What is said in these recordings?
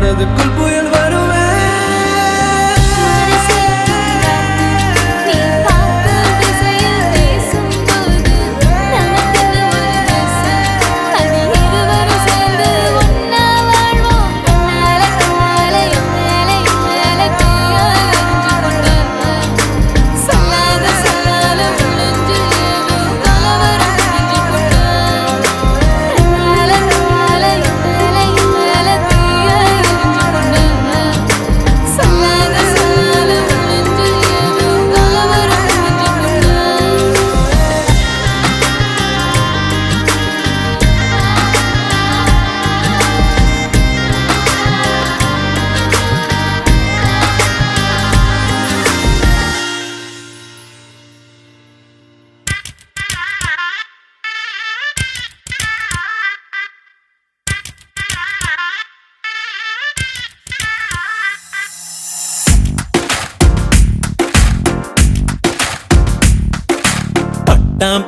மனதுக்குள் புயல் வருமே.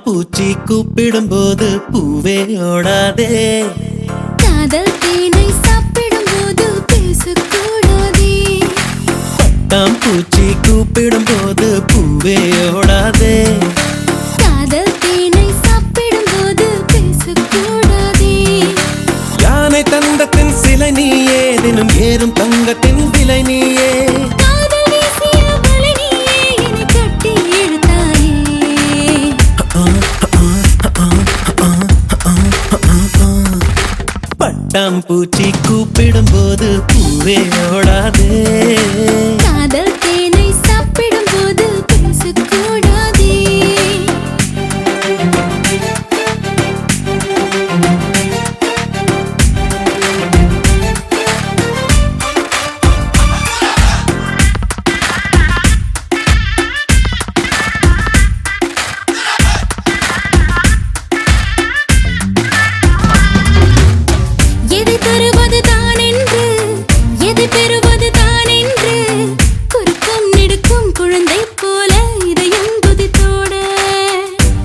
பூச்சி கூப்பிடும் போது பூவே ஓடாதே. காதல் தேனை சாப்பிடும் போது பேசக்கூடாதே. பூச்சி கூப்பிடும் போது பூவே ஓடாதே. காதல் தேனை சாப்பிடும் போது பேசக்கூடாதே. யானை தந்தத்தின் சிலை நீயே, தினம் ஏறும் தங்கத்தின் விலை நீயே. பூச்சி கூப்பிடும் போது பூவே ஓடாதே. காதல் தேனை சாப்பிடும் போது பேசக்கூடாதே.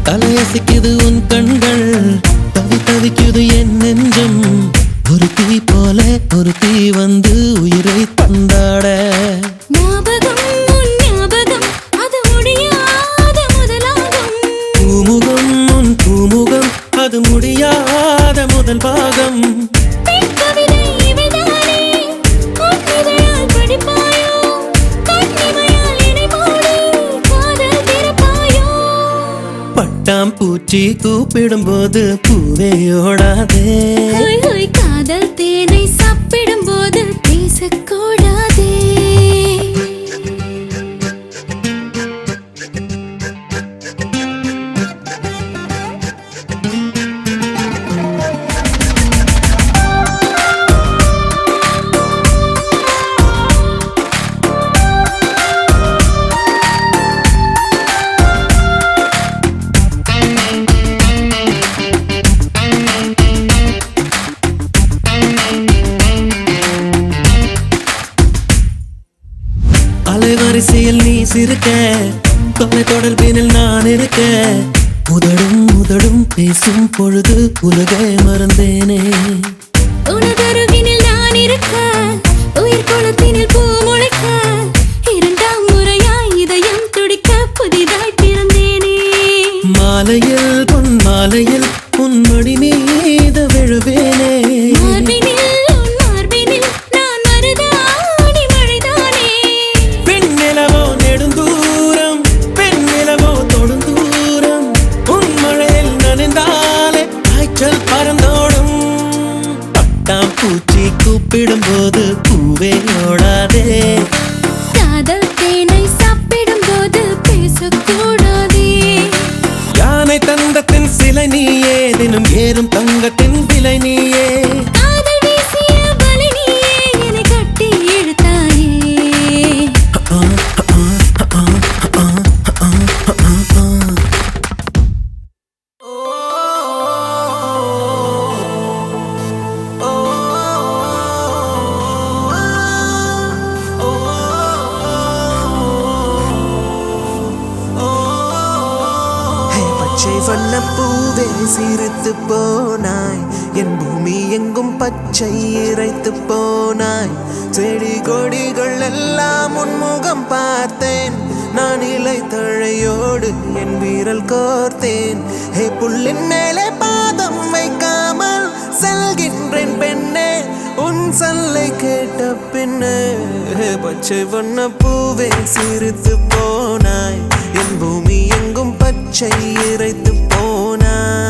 தலையசிக்குது உன் கண்கள், தவி தவிக்குது என் நெஞ்சம். ஒரு தீ போல ஒரு தீ வந்து உயிரை தந்தாட. ஞாபகம் உன் ஞாபகம், அது முடியாத முதலாகும். பூமுகம் உன் பூமுகம், அது முடியாத முதல் பாகம். பூச்சி கூப்பிடும் போது பூவே ஓடாதே. காதல் தேனை சாப்பிடும் போது பேசக்கூடாதே. அலைவரிசையில் நீ சிரிக்க, தொலை தொடர்பினில் நான் இருக்க. உதடும் உதடும் பேசும் பொழுது உலகை மறந்தேனே. உனதருகினில் நான் இருக்க, உயிர் குளத்தினில் பூ முளைக்க. இரண்டாம் முறையாய் இதயம் துடிக்க புதிதாய் பிறந்தேனே. மாலையில் பொன் மாலையில் உன் மடி மீத விழுவேனே. பூச்சி கூப்பிடும் போது பூவே ஓடாதே. காதல் தேனை சாப்பிடும் போது பேசக்கூடாதே. யானை தந்தத்தின் சிலை நீயே, தினம் ஏறும் தங்கத்தின் விலை நீயே. காதல் வீசிய வலை நீயே, என்னை கட்டி இழுத்தாயே. வண்ணப்பூவே சிரித்து போனாய் என் பூமி எங்கும் பச்சை இறைத்து போனாய் செடி கொடிகள் எல்லாம் உன்முகம் பார்த்தேன் நான் இலை தழையோடு என் வீரல் கோர்த்தேன் ஹே புல்லின் மேலே பாதம் வைக்காமல் செல்கின்றேன் பெண்ணே உன் சொல்லை கேட்ட பின்னே பச்சை வண்ண பூவே சிரித்து போனாய் என் பூமி எங்கும் பச்சை இறைத்து போனாய்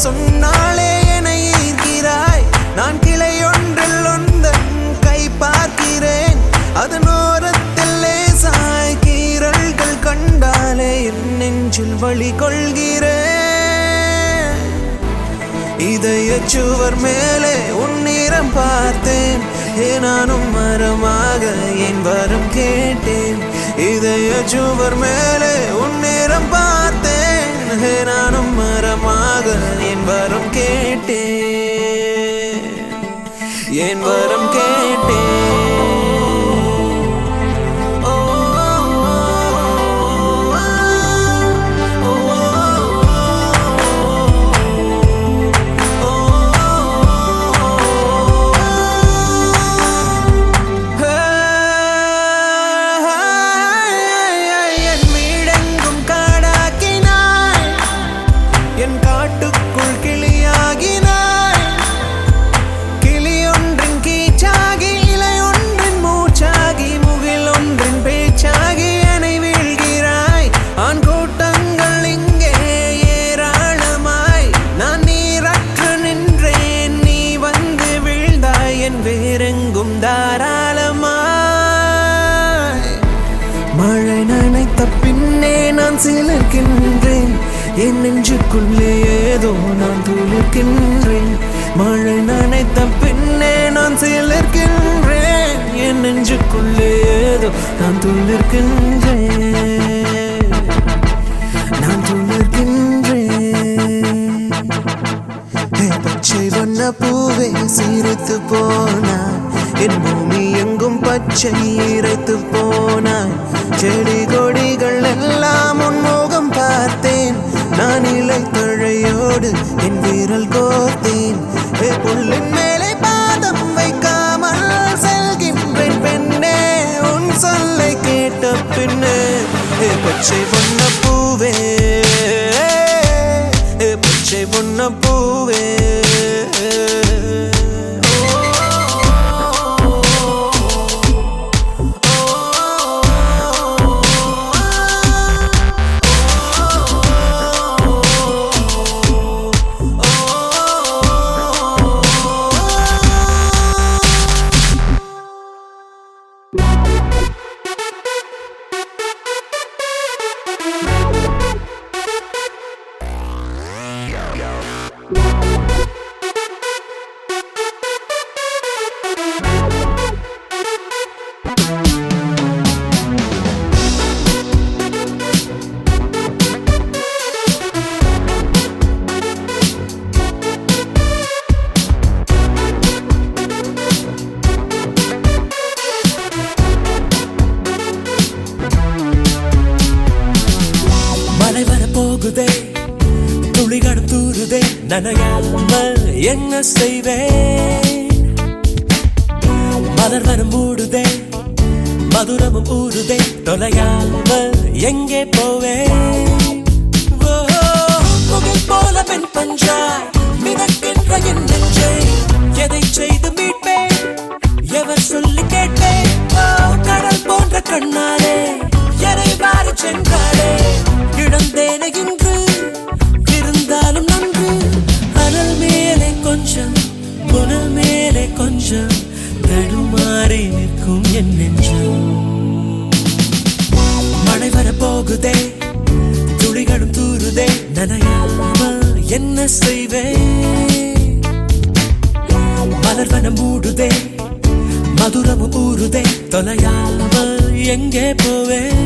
சொன்னாலே என்னை ஈர்க்கிறாய் நான் கிளை ஒன்றில் ஒன்றன் கை பார்க்கிறேன் அதன் ஓரத்தில் லேசாய் கீறல்கள் கண்டாலே என் நெஞ்சில் வலி கொள்கிறேன் இதய சுவர் மேலே உன் நிறம் பார்த்தேன் நானும் மரமாக என் வரம் கேட்டேன் இதய சுவர் மேலே உன் நிறம் பார்த்தேன் நானும் மரமாக என் வரம் கேட்டேன் என் வரம் கேட்டேன் என் காட்டுக்குள் கிளியாகினாய் கிளி ஒன்றின் கீச்சாகி இலை ஒன்றின் மூச்சாகி முகில் ஒன்றின் பேச்சாகி என்னை வீழ்கிறாய் ஆண் கூட்டங்கள் இங்கே ஏராளமாய் நான் நீரற்று நின்றேன் நீ வந்து வீழ்ந்தாய் என் வேறெங்கும் தாராளமாய் மழை நனைத்த பின்னே நான் சிலிர்க்கின்றேன் என் நெஞ்சுக்குள்ளே ஏதோ நான் துளிர்க்கின்றேன் மழை நனைத்த பின்னே நான் சிலிர்க்கின்றேன் என் நெஞ்சுக்குள்ளே ஏதோ நான் துளிர்க்கின்றேன் நான் துளிர்க்கின்றேன் பச்சை வண்ண பூவே சிரித்து போனாய் என் பூமி எங்கும் பச்சை இறைத்து போனாய் செடி கொடிகள் எல்லாம் உன்முகம் பார்த்தேன் நான் இலை தழையோடு என் வீரல் கோர்த்தேன் புல்லின் மேலே பாதம் வைக்காமல் செல்கின்றேன் பெண்ணே உன் சொல்லை கேட்ட பின்னே பச்சை வண்ண பூவே பச்சை வண்ண பூவே போகுதே துளிகள் தூருதே நனையாமல் என்ன செய்வேன் மலர் வரும் மூடுதே மதுரமும் ஊறுதே தொலையாமல் எங்கே போவேன் முகில் போல பெண் பஞ்சாய் மிதக்கின்ற என் நெஞ்சை எதை செய்து மீட்பேன் எவர் சொல்லி கேட்பேன் கடல் போன்ற கண்ணாலே எனை வாரி சென்றாளே இழந்தேன இன்று இருந்தா செய்வேன்? மலர்வனம் மூடுதே, மதுரமும் ஊறுதே, தொலையாமல் எங்கே போவேன்?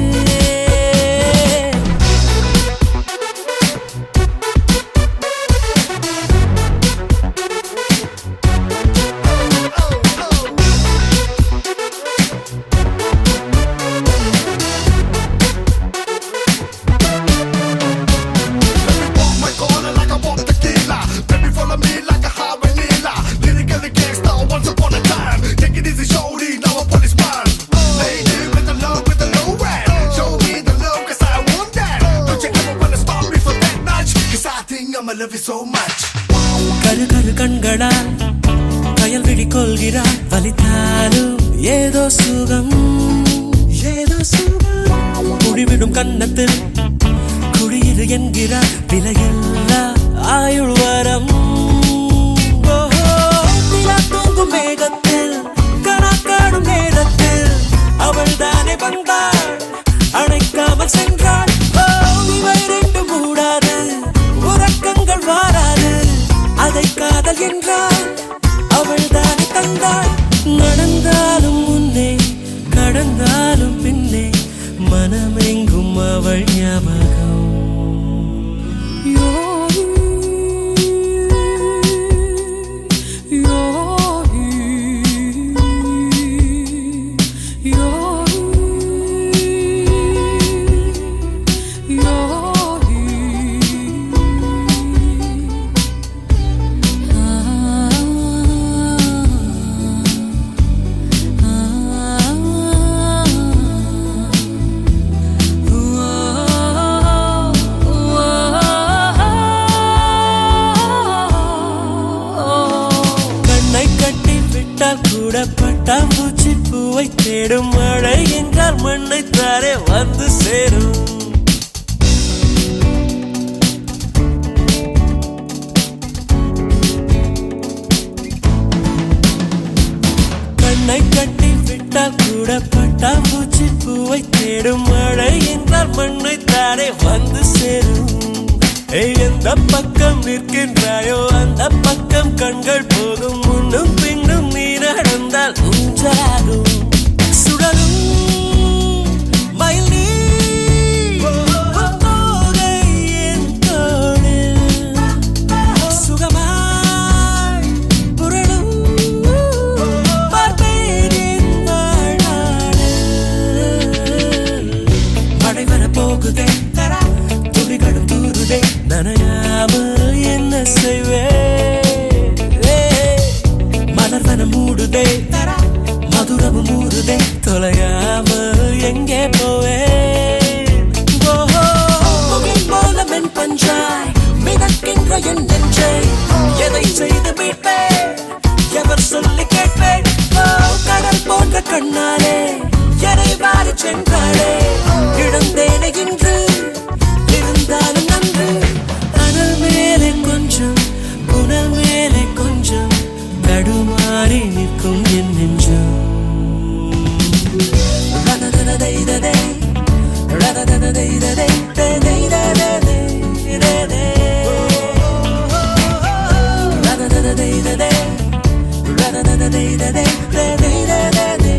கரு கரு கண்களால் கயல் விழி கொள்கிறார், வலித்தாலும் ஏதோ சுகம், ஏதோ சுகம். குடிவிடும் கன்னத்தில் குடியிரு என்கிறார், விலையில்லா ஆயுள் வரம். தூங்கும் மேகத்தில் கணக்காடும் நேரத்தில் அவள் தானே வந்தாள், அணைக்காமல் சென்றாள். இவை ரெண்டு மூடாது, உறக்கங்கள் வாராது, அதை காதல் என்றால் அவள் தானே தந்தாள். நடந்தாலும் முன்னே, கடந்தாலும் பின்னே, மனமெங்கும் அவள் ஞாபகம். கூட பட்டாம்பூச்சி பூவை தேடும், மழை என்றால் மண்ணை தாரே வந்து சேரும். கண்ணை கட்டி விட்டால் கூட பட்டாம்பூச்சி பூவை தேடும், மழை என்றால் மண்ணை தாரே வந்து சேரும். எந்த பக்கம் நிற்கின்றாயோ அந்த பக்கம் கண்கள் போகும், முன்னும் பின்னும் நீ நடந்தால் ஊஞ்சாகும். சுடலும் மயில் நீ தோகை என் தோளில் சுகமாய் புரளும், பார்ப்பேன் என் வாழ்நாளில். மழை வரப்போகுதே, துளிகளும் தூருதே, நனையாமல் என்ன செய்வேன்? மலர்வனம் மூடுதே, மதுரமும் ஊறுதே, தொலையாமல் எங்கே போவேன்? போல மென் பஞ்சாய் மிதக்கின்ற என் நெஞ்சை எதை செய்து மீட்பேன்? எவர் சொல்லி கேட்பேன்? கடல் போன்ற கண்ணாலே எனை வாரி சென்றாளே, இழந்தேனே இன்று இருந்தாலும் நன்று. அனல் மேலே கொஞ்சம், புனல் மேலே கொஞ்சம், தடுமாறி நிற்கும் என் நெஞ்சம். ரததததைததை, ரததததைததை, ததைதததை, ரததததைததை, ரததததைததை, ததைதததை.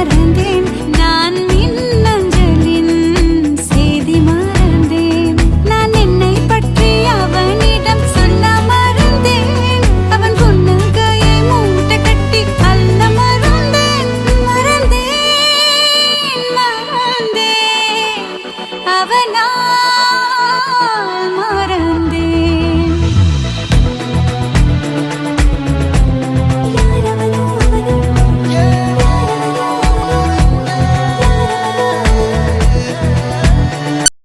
மலரல